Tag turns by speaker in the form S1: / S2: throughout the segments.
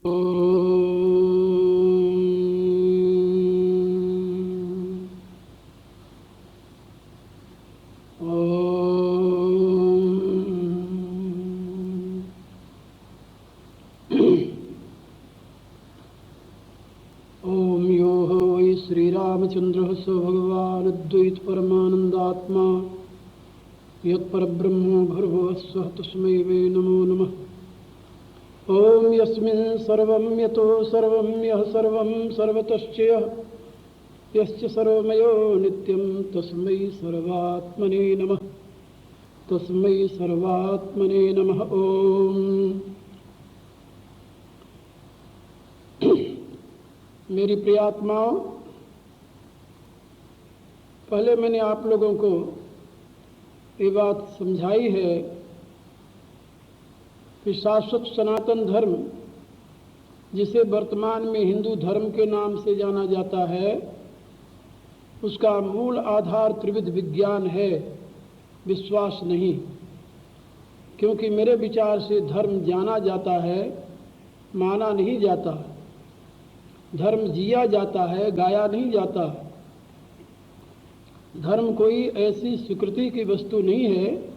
S1: ओम यो हो वै श्रीरामचंद्र स भगवान द्वैत परमानंदात्मा यत्परब्रह्मो भर्गो स्वः तस्मै वै नमो नमः। ओम यस्मिन् सर्वं यतो सर्वं यः सर्वं सर्वतश्च यश्च सर्वमयो नित्यं तस्मै सर्वात्मने नमः। तस्मै सर्वात्मने नमः। ओम मेरी प्रियात्माओं, पहले मैंने आप लोगों को ये बात समझाई है कि शाश्वत सनातन धर्म, जिसे वर्तमान में हिंदू धर्म के नाम से जाना जाता है, उसका मूल आधार त्रिविध विज्ञान है, विश्वास नहीं। क्योंकि मेरे विचार से धर्म जाना जाता है, माना नहीं जाता। धर्म जिया जाता है, गाया नहीं जाता। धर्म कोई ऐसी स्वीकृति की वस्तु नहीं है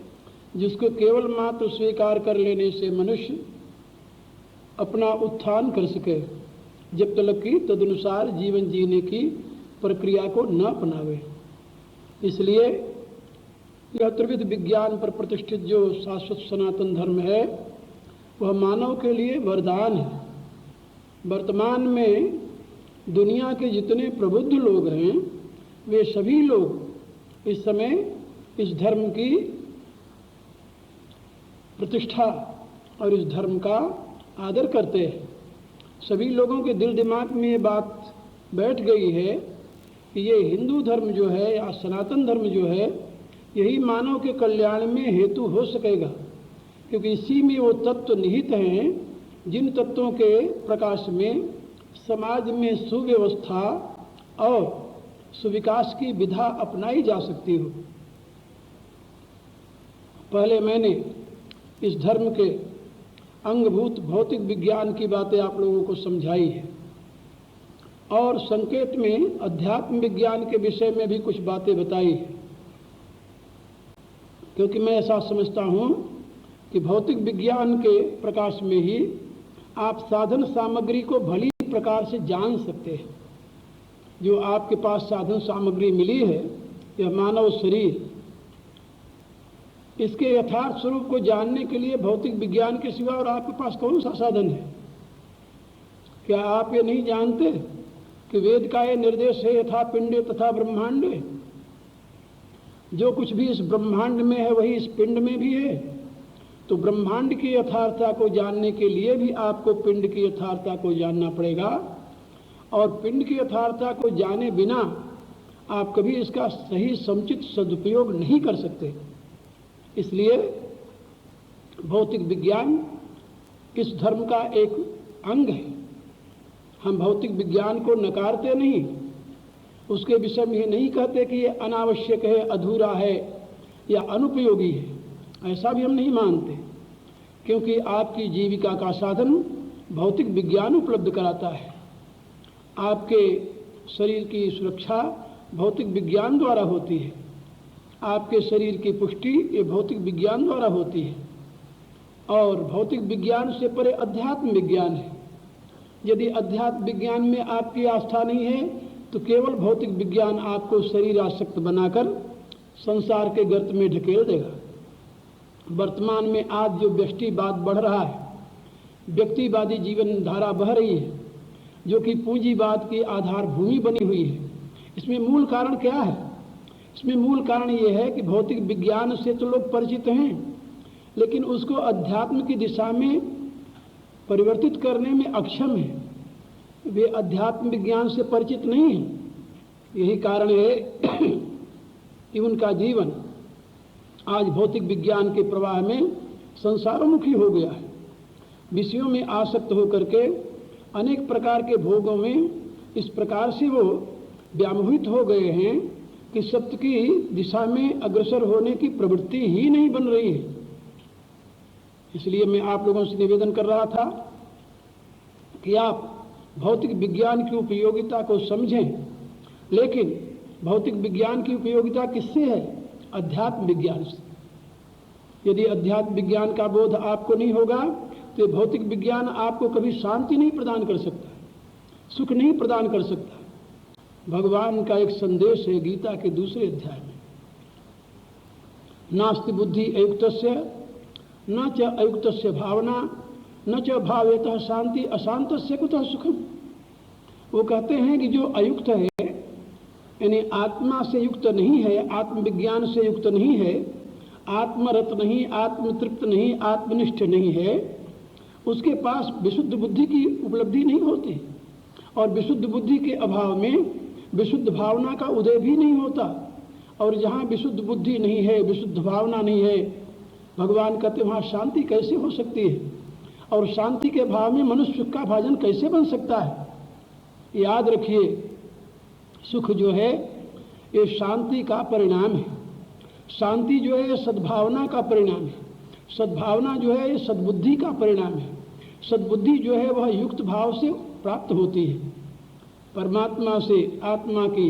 S1: जिसको केवल मात्र स्वीकार कर लेने से मनुष्य अपना उत्थान कर सके, जब तक कि तदनुसार जीवन जीने की प्रक्रिया को न अपनावे। इसलिए यह त्रिविध विज्ञान पर प्रतिष्ठित जो शाश्वत सनातन धर्म है, वह मानव के लिए वरदान है। वर्तमान में दुनिया के जितने प्रबुद्ध लोग हैं, वे सभी लोग इस समय इस धर्म की प्रतिष्ठा और इस धर्म का आदर करते हैं। सभी लोगों के दिल दिमाग में ये बात बैठ गई है कि ये हिंदू धर्म जो है या सनातन धर्म जो है, यही मानव के कल्याण में हेतु हो सकेगा। क्योंकि इसी में वो तत्व निहित हैं जिन तत्वों के प्रकाश में समाज में सुव्यवस्था और सुविकास की विधा अपनाई जा सकती हो। पहले मैंने इस धर्म के अंगभूत भौतिक विज्ञान की बातें आप लोगों को समझाई है, और संकेत में अध्यात्म विज्ञान के विषय में भी कुछ बातें बताई है। क्योंकि मैं ऐसा समझता हूँ कि भौतिक विज्ञान के प्रकाश में ही आप साधन सामग्री को भली प्रकार से जान सकते हैं। जो आपके पास साधन सामग्री मिली है, यह मानव शरीर, इसके यथार्थ स्वरूप को जानने के लिए भौतिक विज्ञान के सिवा और आपके पास कौन सा साधन है? क्या आप ये नहीं जानते कि वेद का ये निर्देश है, यथा पिंडे तथा ब्रह्मांडे। जो कुछ भी इस ब्रह्मांड में है वही इस पिंड में भी है। तो ब्रह्मांड की यथार्थता को जानने के लिए भी आपको पिंड की यथार्थता को जानना पड़ेगा, और पिंड की यथार्थता को जाने बिना आप कभी इसका सही समुचित सदुपयोग नहीं कर सकते। इसलिए भौतिक विज्ञान इस धर्म का एक अंग है। हम भौतिक विज्ञान को नकारते नहीं, उसके विषय में ये नहीं कहते कि ये अनावश्यक है, अधूरा है या अनुपयोगी है। ऐसा भी हम नहीं मानते, क्योंकि आपकी जीविका का साधन भौतिक विज्ञान उपलब्ध कराता है। आपके शरीर की सुरक्षा भौतिक विज्ञान द्वारा होती है। आपके शरीर की पुष्टि ये भौतिक विज्ञान द्वारा होती है। और भौतिक विज्ञान से परे अध्यात्म विज्ञान है। यदि अध्यात्म विज्ञान में आपकी आस्था नहीं है तो केवल भौतिक विज्ञान आपको शरीर आसक्त बनाकर संसार के गर्त में ढकेल देगा। वर्तमान में आज जो व्यष्टिवाद बढ़ रहा है, व्यक्तिवादी जीवन धारा बह रही है, जो कि पूंजीवाद की आधार भूमि बनी हुई है, इसमें मूल कारण क्या है? इसमें मूल कारण ये है कि भौतिक विज्ञान से तो लोग परिचित हैं, लेकिन उसको अध्यात्म की दिशा में परिवर्तित करने में अक्षम है। वे अध्यात्म विज्ञान से परिचित नहीं हैं। यही कारण है कि उनका जीवन आज भौतिक विज्ञान के प्रवाह में संसारोन्मुखी हो गया है। विषयों में आसक्त होकर के अनेक प्रकार के भोगों में इस प्रकार से वो व्यामोहित हो गए हैं कि सत्य की दिशा में अग्रसर होने की प्रवृत्ति ही नहीं बन रही है। इसलिए मैं आप लोगों से निवेदन कर रहा था कि आप भौतिक विज्ञान की उपयोगिता को समझें, लेकिन भौतिक विज्ञान की उपयोगिता किससे है? अध्यात्म विज्ञान से। यदि अध्यात्म विज्ञान का बोध आपको नहीं होगा तो भौतिक विज्ञान आपको कभी शांति नहीं प्रदान कर सकता, सुख नहीं प्रदान कर सकता। भगवान का एक संदेश है गीता के दूसरे अध्याय में, नास्ति बुद्धि अयुक्तस्य न च अयुक्तस्य भावना न च भावेतः शांति अशांतस्य कुतः सुखम। वो कहते हैं कि जो अयुक्त है, यानी आत्मा से युक्त नहीं है, आत्मविज्ञान से युक्त नहीं है, आत्मरत नहीं, आत्मतृप्त नहीं, आत्मनिष्ठ नहीं है, उसके पास विशुद्ध बुद्धि की उपलब्धि नहीं होती, और विशुद्ध बुद्धि के अभाव में विशुद्ध भावना का उदय भी नहीं होता। और जहाँ विशुद्ध बुद्धि नहीं है, विशुद्ध भावना नहीं है, भगवान कहते वहाँ शांति कैसे हो सकती है? और शांति के भाव में मनुष्य सुख का भाजन कैसे बन सकता है? याद रखिए, सुख जो है ये शांति का परिणाम है। शांति जो है ये सद्भावना का परिणाम है। सद्भावना जो है ये सद्बुद्धि का परिणाम है। सद्बुद्धि जो है वह युक्त भाव से प्राप्त होती है। परमात्मा से आत्मा की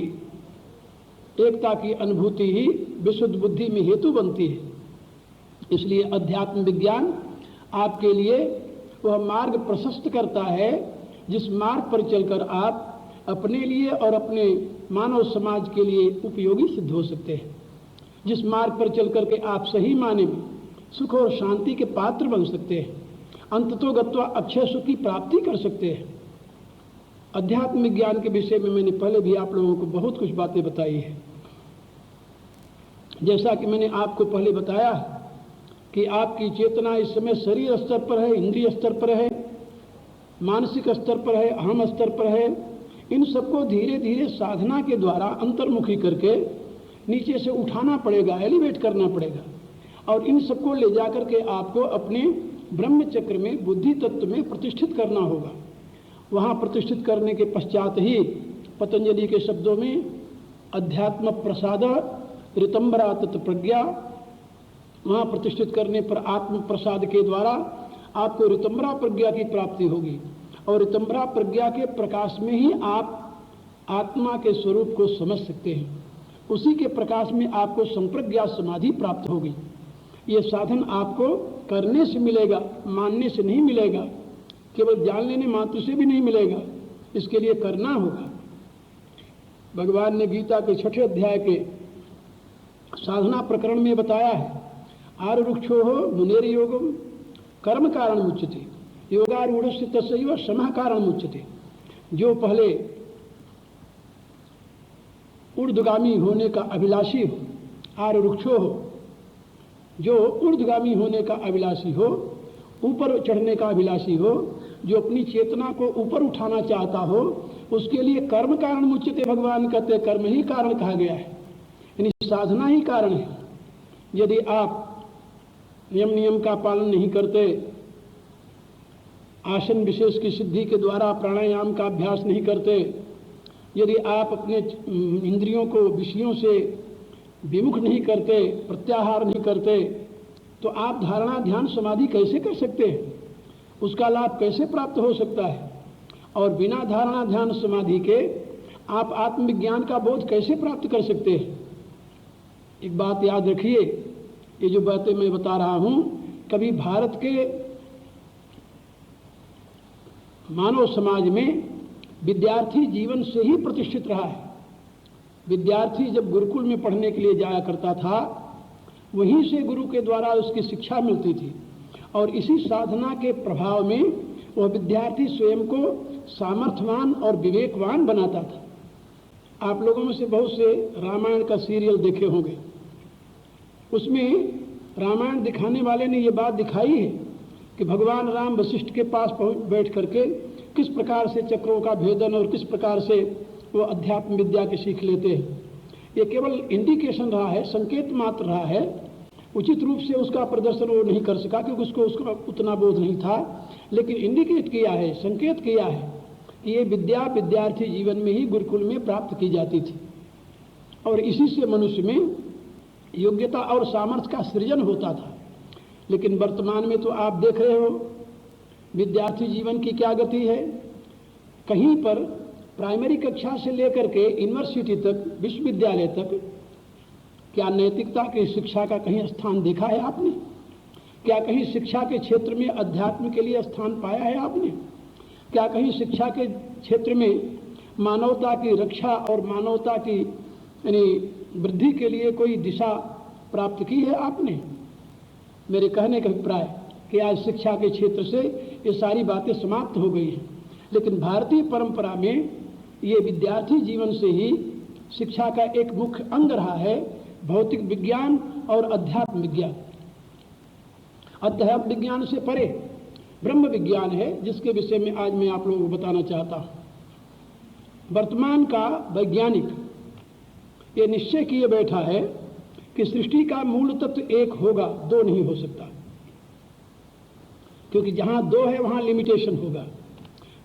S1: एकता की अनुभूति ही विशुद्ध बुद्धि में हेतु बनती है। इसलिए अध्यात्म विज्ञान आपके लिए वह मार्ग प्रशस्त करता है जिस मार्ग पर चलकर आप अपने लिए और अपने मानव समाज के लिए उपयोगी सिद्ध हो सकते हैं। जिस मार्ग पर चलकर के आप सही माने में सुख और शांति के पात्र बन सकते हैं, अंततोगत्वा अक्षय सुख की प्राप्ति कर सकते हैं। अध्यात्म विज्ञान के विषय में मैंने पहले भी आप लोगों को बहुत कुछ बातें बताई है। जैसा कि मैंने आपको पहले बताया कि आपकी चेतना इस समय शरीर स्तर पर है, इंद्रिय स्तर पर है, मानसिक स्तर पर है, अहम स्तर पर है। इन सबको धीरे धीरे साधना के द्वारा अंतर्मुखी करके नीचे से उठाना पड़ेगा, एलिवेट करना पड़ेगा, और इन सबको ले जाकर के आपको अपने ब्रह्म चक्र में, बुद्धि तत्व में प्रतिष्ठित करना होगा। वहाँ प्रतिष्ठित करने के पश्चात ही पतंजलि के शब्दों में अध्यात्म प्रसाद ऋतंबरा तत् प्रज्ञा, वहाँ प्रतिष्ठित करने पर आत्म प्रसाद के द्वारा आपको ऋतंबरा प्रज्ञा की प्राप्ति होगी, और ऋतंबरा प्रज्ञा के प्रकाश में ही आप आत्मा के स्वरूप को समझ सकते हैं। उसी के प्रकाश में आपको संप्रज्ञा समाधि प्राप्त होगी। ये साधन आपको करने से मिलेगा, मानने से नहीं मिलेगा, केवल जान लेने मात्र से भी नहीं मिलेगा, इसके लिए करना होगा। भगवान ने गीता के 6ठे अध्याय के साधना प्रकरण में बताया है, आरुक्षो हो मुनेर योगम कर्म कारण मुच्यते योगारूढ़ तस्यैव समः कारण मुच्यते। जो पहले ऊर्ध्वगामी होने का अभिलाषी हो, आरुक्षो हो, जो ऊर्ध्वगामी होने का अभिलाषी हो, ऊपर चढ़ने का अभिलाषी हो, जो अपनी चेतना को ऊपर उठाना चाहता हो, उसके लिए कर्म कारण मुच्यते। भगवान कहते कर्म ही कारण कहा गया है, यानी साधना ही कारण है। यदि आप नियम का पालन नहीं करते, आसन विशेष की सिद्धि के द्वारा प्राणायाम का अभ्यास नहीं करते, यदि आप अपने इंद्रियों को विषयों से विमुख नहीं करते, प्रत्याहार नहीं करते, तो आप धारणा ध्यान समाधि कैसे कर सकते हैं? उसका लाभ कैसे प्राप्त हो सकता है? और बिना धारणा ध्यान समाधि के आप आत्मविज्ञान का बोध कैसे प्राप्त कर सकते हैं? एक बात याद रखिए, ये जो बातें मैं बता रहा हूं, कभी भारत के मानव समाज में विद्यार्थी जीवन से ही प्रतिष्ठित रहा है। विद्यार्थी जब गुरुकुल में पढ़ने के लिए जाया करता था, वहीं से गुरु के द्वारा उसकी शिक्षा मिलती थी, और इसी साधना के प्रभाव में वह विद्यार्थी स्वयं को सामर्थ्यवान और विवेकवान बनाता था। आप लोगों में से बहुत से रामायण का सीरियल देखे होंगे। उसमें रामायण दिखाने वाले ने ये बात दिखाई है कि भगवान राम वशिष्ठ के पास बैठ करके किस प्रकार से चक्रों का भेदन और किस प्रकार से वो अध्यात्म विद्या के सीख लेते हैं। ये केवल इंडिकेशन रहा है, संकेत मात्र रहा है। उचित रूप से उसका प्रदर्शन वो नहीं कर सका क्योंकि उसको उसका उतना बोध नहीं था, लेकिन इंडिकेट किया है, संकेत किया है कि ये विद्या विद्यार्थी जीवन में ही गुरुकुल में प्राप्त की जाती थी, और इसी से मनुष्य में योग्यता और सामर्थ्य का सृजन होता था। लेकिन वर्तमान में तो आप देख रहे हो, विद्यार्थी जीवन की क्या गति है। कहीं पर प्राइमरी कक्षा से लेकर के यूनिवर्सिटी तक, विश्वविद्यालय तक क्या नैतिकता की शिक्षा का कहीं स्थान देखा है आपने? क्या कहीं शिक्षा के क्षेत्र में अध्यात्म के लिए स्थान पाया है आपने? क्या कहीं शिक्षा के क्षेत्र में मानवता की रक्षा और मानवता की यानी वृद्धि के लिए कोई दिशा प्राप्त की है आपने? मेरे कहने का अभिप्राय कि आज शिक्षा के क्षेत्र से ये सारी बातें समाप्त हो गई हैं, लेकिन भारतीय परंपरा में ये विद्यार्थी जीवन से ही शिक्षा का एक मुख्य अंग रहा है, भौतिक विज्ञान और अध्यात्म विज्ञान। अध्यात्म विज्ञान से परे ब्रह्म विज्ञान है, जिसके विषय में आज मैं आप लोगों को बताना चाहता हूं। वर्तमान का वैज्ञानिक ये निश्चय किए बैठा है कि सृष्टि का मूल तत्व एक होगा, दो नहीं हो सकता, क्योंकि जहां दो है वहां लिमिटेशन होगा,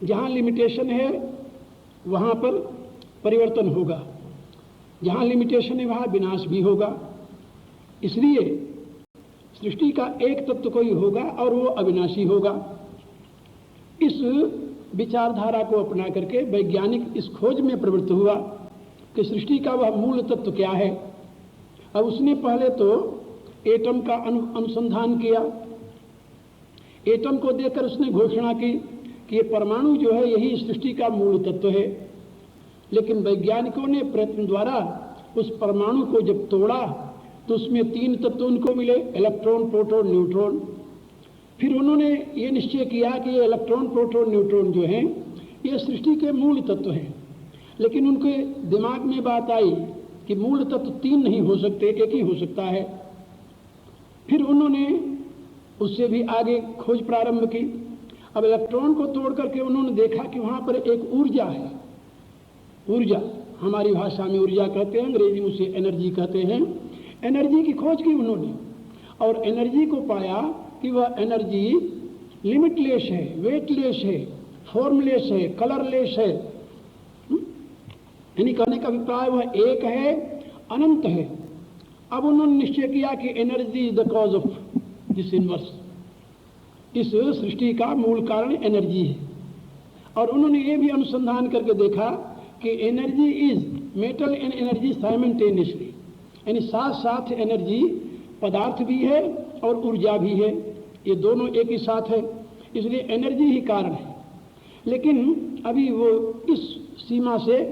S1: जहां लिमिटेशन है वहां पर परिवर्तन होगा, जहां लिमिटेशन है वहां विनाश भी होगा। इसलिए सृष्टि का एक तत्व कोई होगा और वो अविनाशी होगा। इस विचारधारा को अपना करके वैज्ञानिक इस खोज में प्रवृत्त हुआ कि सृष्टि का वह मूल तत्व क्या है। अब उसने पहले तो एटम का अनुसंधान किया। एटम को देखकर उसने घोषणा की कि ये परमाणु जो है यही सृष्टि का मूल तत्व है। लेकिन वैज्ञानिकों ने प्रयत्न द्वारा उस परमाणु को जब तोड़ा तो उसमें तीन तत्व उनको मिले, इलेक्ट्रॉन, प्रोटॉन, न्यूट्रॉन। फिर उन्होंने ये निश्चय किया कि ये इलेक्ट्रॉन, प्रोटॉन, न्यूट्रॉन जो हैं ये सृष्टि के मूल तत्व हैं। लेकिन उनके दिमाग में बात आई कि मूल तत्व तीन नहीं हो सकते, एक ही हो सकता है। फिर उन्होंने उससे भी आगे खोज प्रारंभ की। अब इलेक्ट्रॉन को तोड़ करके उन्होंने देखा कि वहां पर एक ऊर्जा है। ऊर्जा हमारी भाषा में ऊर्जा कहते हैं, अंग्रेजी में उसे एनर्जी कहते हैं। एनर्जी की खोज की उन्होंने और एनर्जी को पाया कि वह एनर्जी लिमिटलेस है, वेटलेस है, फॉर्मलेस है, कलरलेस है। यानी कहने का अभिप्राय वह एक है, अनंत है। अब उन्होंने निश्चय किया कि energy is the cause of this universe. इस सृष्टि का मूल कारण एनर्जी है। और उन्होंने ये भी अनुसंधान करके देखा कि energy is metal and energy simultaneously, यानी साथ साथ एनर्जी पदार्थ भी है और ऊर्जा भी है, ये दोनों एक ही साथ है, इसलिए एनर्जी ही कारण है। लेकिन अभी वो इस सीमा से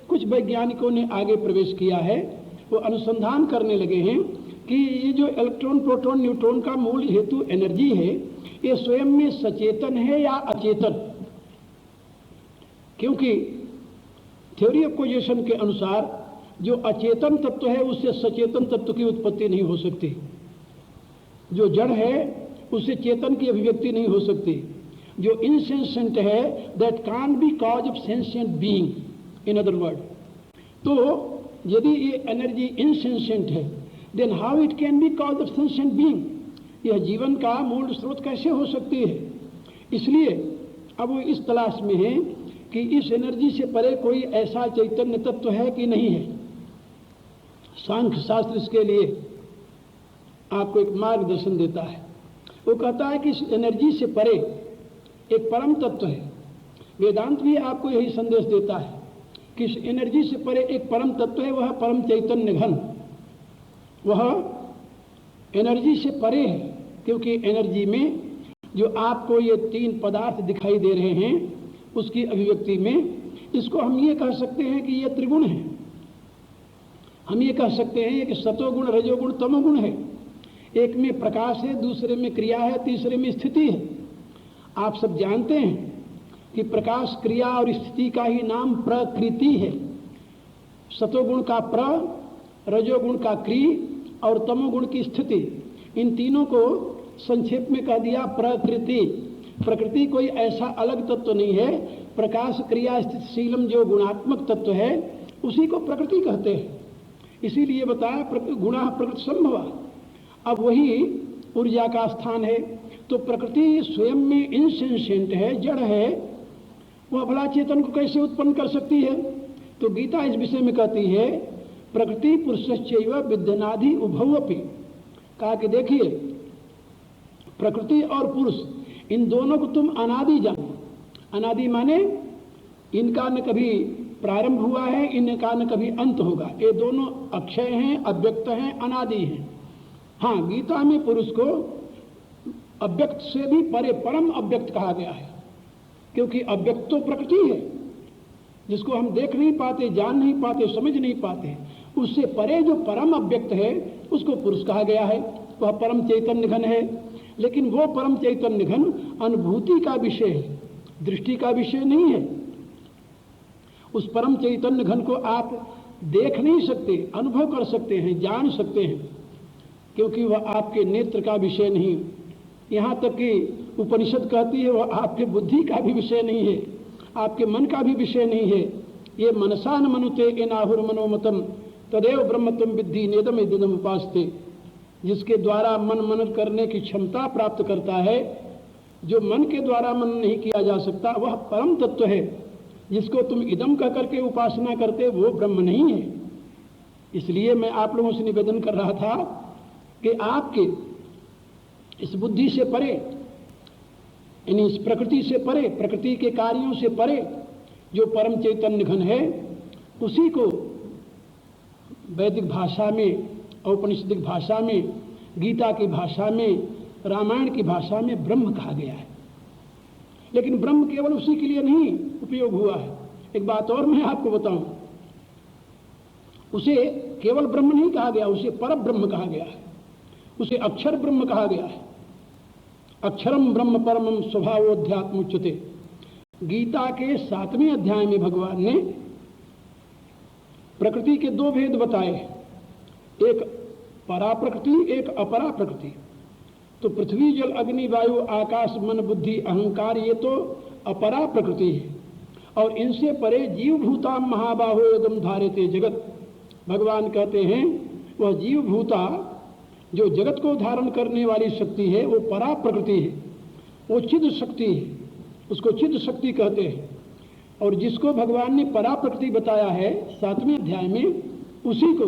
S1: कुछ वैज्ञानिकों ने आगे प्रवेश किया है। वो अनुसंधान करने लगे हैं कि ये जो इलेक्ट्रॉन, प्रोटॉन, न्यूट्रॉन का मूल हेतु एनर्जी है, ये स्वयं में सचेतन है या अचेतन। क्योंकि थ्योरी ऑफ कोजेशन के अनुसार जो अचेतन तत्व है उससे सचेतन तत्व की उत्पत्ति नहीं हो सकती। जो जड़ है उससे चेतन की अभिव्यक्ति नहीं हो सकती। जो इनसेंसेंट है that can't be cause of sentient being, in other word. तो यदि ये एनर्जी इनसेंशिएंट है, then how it can be cause of sentient being. यह जीवन का मूल स्रोत कैसे हो सकती है। इसलिए अब वो इस तलाश में है कि इस एनर्जी से परे कोई ऐसा चैतन्य तत्व है कि नहीं है। सांख्य शास्त्र इसके लिए आपको एक मार्गदर्शन देता है। वो कहता है कि इस एनर्जी से परे एक परम तत्व है। वेदांत भी आपको यही संदेश देता है कि इस एनर्जी से परे एक परम तत्व है, वह परम चैतन्य घन, वह एनर्जी से परे है। क्योंकि एनर्जी में जो आपको ये तीन पदार्थ दिखाई दे रहे हैं उसकी अभिव्यक्ति में इसको हम ये कह सकते हैं कि ये त्रिगुण है। हम ये कह सकते हैं कि सतोगुण, रजोगुण, तमोगुण है। एक में प्रकाश है, दूसरे में क्रिया है, तीसरे में स्थिति है। आप सब जानते हैं कि प्रकाश, क्रिया और स्थिति का ही नाम प्रकृति है। सतोगुण का प्र, रजोगुण का क्रि और तमोगुण की स्थिति, इन तीनों को संक्षेप में कह दिया प्रकृति। प्रकृति कोई ऐसा अलग तत्व नहीं है। प्रकाश, क्रिया, स्थितिशीलम जो गुणात्मक तत्व है उसी को प्रकृति कहते हैं। इसीलिए बताया गुणा प्रकृति संभवा। अब वही ऊर्जा का स्थान है। तो प्रकृति स्वयं में इनसेंशिएंट है, जड़ है, वह भला चेतन को कैसे उत्पन्न कर सकती है। तो गीता इस विषय में कहती है प्रकृति पुरुषश्चैव विद्यनाधि उभौ अपि। कहा कि देखिए प्रकृति और पुरुष इन दोनों को तुम अनादि जानो। अनादि माने इनका न कभी प्रारंभ हुआ है, इनका न कभी अंत होगा। ये दोनों अक्षय हैं, अव्यक्त हैं, अनादि हैं। हाँ, गीता में पुरुष को अव्यक्त से भी परे परम अव्यक्त कहा गया है, क्योंकि अव्यक्त तो प्रकृति है, जिसको हम देख नहीं पाते, जान नहीं पाते, समझ नहीं पाते। उससे परे जो परम अव्यक्त है उसको पुरुष कहा गया है। वह परम चैतन्य घन है। लेकिन वो परम चैतन्य घन अनुभूति का विषय है, दृष्टि का विषय नहीं है। उस परम चैतन्य घन को आप देख नहीं सकते, अनुभव कर सकते हैं, जान सकते हैं, क्योंकि वह आपके नेत्र का विषय नहीं। यहाँ तक कि उपनिषद कहती है वह आपके बुद्धि का भी विषय नहीं है, आपके मन का भी विषय नहीं है। ये मनसा न मनुते एनाहुर मनोमतम तदेव ब्रह्मत्वम विद्धि नेदम इदम उपास्ते। जिसके द्वारा मन मनन करने की क्षमता प्राप्त करता है, जो मन के द्वारा मन नहीं किया जा सकता, वह परम तत्व है। जिसको तुम इदम कह करके उपासना करते, वो ब्रह्म नहीं है। इसलिए मैं आप लोगों से निवेदन कर रहा था कि आपके इस बुद्धि से परे, यानी इस प्रकृति से परे, प्रकृति के कार्यों से परे जो परम चैतन्य घन है, उसी को वैदिक भाषा में, औपनिषदिक भाषा में, गीता की भाषा में, रामायण की भाषा में ब्रह्म कहा गया है। लेकिन ब्रह्म केवल उसी के लिए नहीं उपयोग हुआ है। एक बात और मैं आपको बताऊं, उसे केवल ब्रह्म नहीं कहा गया, उसे पर ब्रह्म कहा गया है, उसे अक्षर ब्रह्म कहा गया है। अक्षरम ब्रह्म परमम स्वभावोध्यात्म उच्यते। गीता के 7वें अध्याय में भगवान ने प्रकृति के 2 भेद बताए, एक परा प्रकृति, एक अपरा प्रकृति। तो पृथ्वी जल अग्नि वायु आकाश मन बुद्धि अहंकार, ये तो अपरा प्रकृति है। और इनसे परे जीव भूता महाबाहो यदम धारयते जगत। भगवान कहते हैं वह जीव भूता जो जगत को धारण करने वाली शक्ति है, वो परा प्रकृति है, वो चिद शक्ति है, उसको चिद शक्ति कहते हैं। और जिसको भगवान ने परा प्रकृति बताया है 7वें अध्याय में, उसी को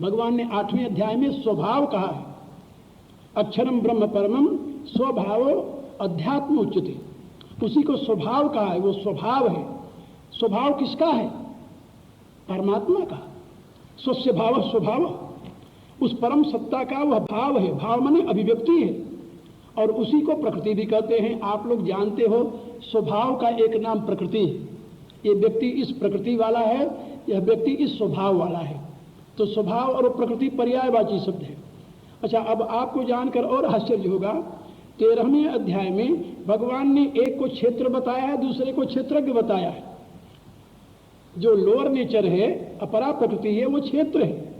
S1: भगवान ने 8वें अध्याय में स्वभाव कहा है। अक्षरम ब्रह्म परमम स्वभाव अध्यात्म उच्यते। उसी को स्वभाव कहा है, वो स्वभाव है। स्वभाव किसका है? परमात्मा का। स्वस्य भाव स्वभाव, उस परम सत्ता का वह भाव है। भाव माने अभिव्यक्ति है, और उसी को प्रकृति भी कहते हैं। आप लोग जानते हो स्वभाव का एक नाम प्रकृति है। ये व्यक्ति इस प्रकृति वाला है, यह व्यक्ति इस स्वभाव वाला है। तो स्वभाव और प्रकृति पर्यायवाची शब्द है। अच्छा, अब आपको जानकर और आश्चर्य होगा, 13वें अध्याय में भगवान ने एक को क्षेत्र बताया है, दूसरे को क्षेत्रज्ञ बताया है। जो लोअर नेचर है, अपरा प्रकृति है, वो क्षेत्र है,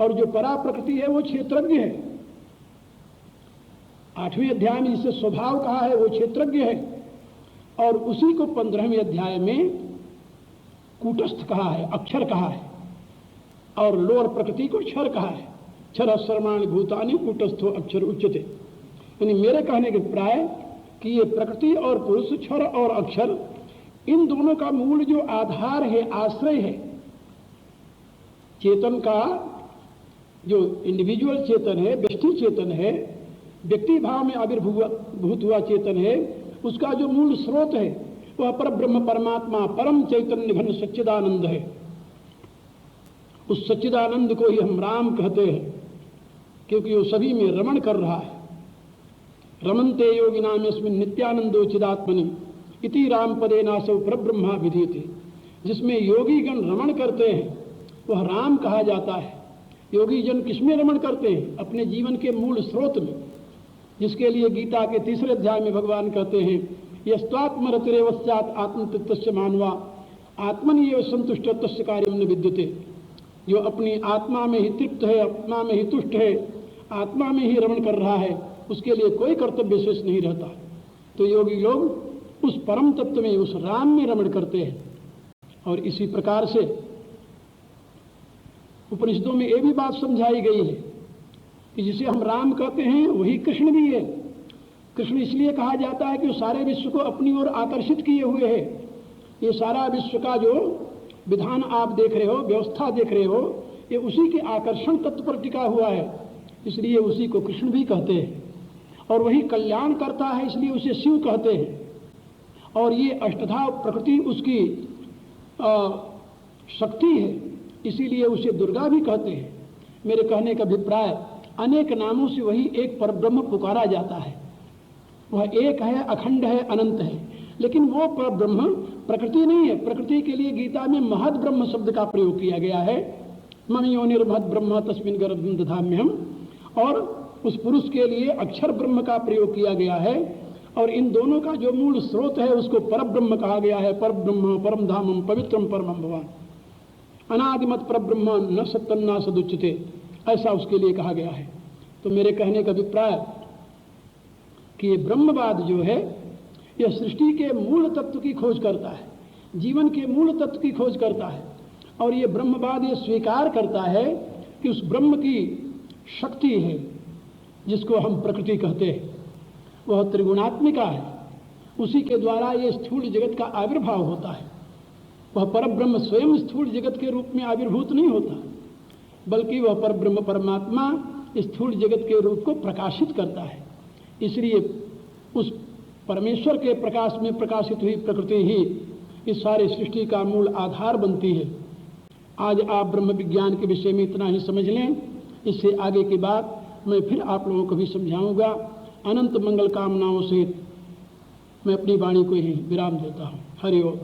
S1: और जो परा प्रकृति है वो क्षेत्रज्ञ है। 8वें अध्याय में जिसे स्वभाव कहा है वो क्षेत्रज्ञ है, और उसी को 15वें अध्याय में कूटस्थ कहा है, अक्षर कहा है, और लोअर प्रकृति को क्षर कहा है। क्षर सर्वाणि भूतानि कूटस्थो अक्षर उच्यते। यानी मेरे कहने के प्राय कि ये प्रकृति और पुरुष, क्षर और अक्षर, इन दोनों का मूल जो आधार है, आश्रय है, चेतन का जो इंडिविजुअल चेतन है, व्यष्टि चेतन है, व्यक्ति भाव में आविर्भूत हुआ चेतन है, उसका जो मूल स्रोत है वह पर ब्रह्म परमात्मा परम चैतन्य घन सच्चिदानंद है। उस सच्चिदानंद को ही हम राम कहते हैं, क्योंकि वो सभी में रमण कर रहा है। रमन्ते योगिनाम यस्मिन् नित्यानंदो चिदात्मनि इति राम पदे नासौ परब्रह्मा विधीयते। जिसमें योगी गण रमण करते हैं वह राम कहा जाता है। योगी जन किसमें रमण करते हैं? अपने जीवन के मूल स्रोत में, जिसके लिए गीता के 3रे अध्याय में भगवान कहते हैं यस्त्वात्मरतिरेवस्यात् आत्मतत्तस्य मानवा आत्मनि संतुष्ट तस्य कार्यं न विद्यते। जो अपनी आत्मा में ही तृप्त है, आत्मा में ही तुष्ट है, आत्मा में ही रमण कर रहा है, उसके लिए कोई कर्तव्य शेष नहीं रहता। तो योगी लोग उस परम तत्व में, उस राम में रमण करते हैं। और इसी प्रकार से उपनिषदों में ये भी बात समझाई गई है कि जिसे हम राम कहते हैं वही कृष्ण भी है। कृष्ण इसलिए कहा जाता है कि वो सारे विश्व को अपनी ओर आकर्षित किए हुए है। ये सारा विश्व का जो विधान आप देख रहे हो, व्यवस्था देख रहे हो, ये उसी के आकर्षण तत्व पर टिका हुआ है, इसलिए उसी को कृष्ण भी कहते हैं। और वही कल्याण करता है, इसलिए उसे शिव कहते हैं। और ये अष्टधा प्रकृति उसकी शक्ति है, इसीलिए उसे दुर्गा भी कहते हैं। मेरे कहने का अभिप्राय, अनेक नामों से वही एक परब्रह्म पुकारा जाता है। वह एक है, अखंड है, अनंत है, लेकिन वो परब्रह्म प्रकृति नहीं है। प्रकृति के लिए गीता में महद ब्रह्म शब्द का प्रयोग किया गया है, मम योनिर्महद ब्रह्म तस्मिन् गर्भं दधाम्यहम्। और उस पुरुष के लिए अक्षर ब्रह्म का प्रयोग किया गया है, और इन दोनों का जो मूल स्रोत है उसको परब्रह्म कहा गया है। परब्रह्म परम धामम पवित्रम परमं भवान, अनादिमत परब्रह्म न सत्यम न सदुच्यते, ऐसा उसके लिए कहा गया है। तो मेरे कहने का अभिप्राय कि ये ब्रह्मवाद जो है, यह सृष्टि के मूल तत्व की खोज करता है, जीवन के मूल तत्व की खोज करता है। और ये ब्रह्मवाद ये स्वीकार करता है कि उस ब्रह्म की शक्ति है, जिसको हम प्रकृति कहते हैं, वह त्रिगुणात्मिका है। उसी के द्वारा ये स्थूल जगत का आविर्भाव होता है। वह परब्रह्म स्वयं स्थूल जगत के रूप में आविर्भूत नहीं होता, बल्कि वह परब्रह्म परमात्मा स्थूल जगत के रूप को प्रकाशित करता है। इसलिए उस परमेश्वर के प्रकाश में प्रकाशित हुई प्रकृति ही इस सारे सृष्टि का मूल आधार बनती है। आज आप ब्रह्म विज्ञान के विषय में इतना ही समझ लें। इससे आगे की बात मैं फिर आप लोगों को भी समझाऊंगा। अनंत मंगल कामनाओं से मैं अपनी वाणी को ही विराम देता हूँ। हरि ओम।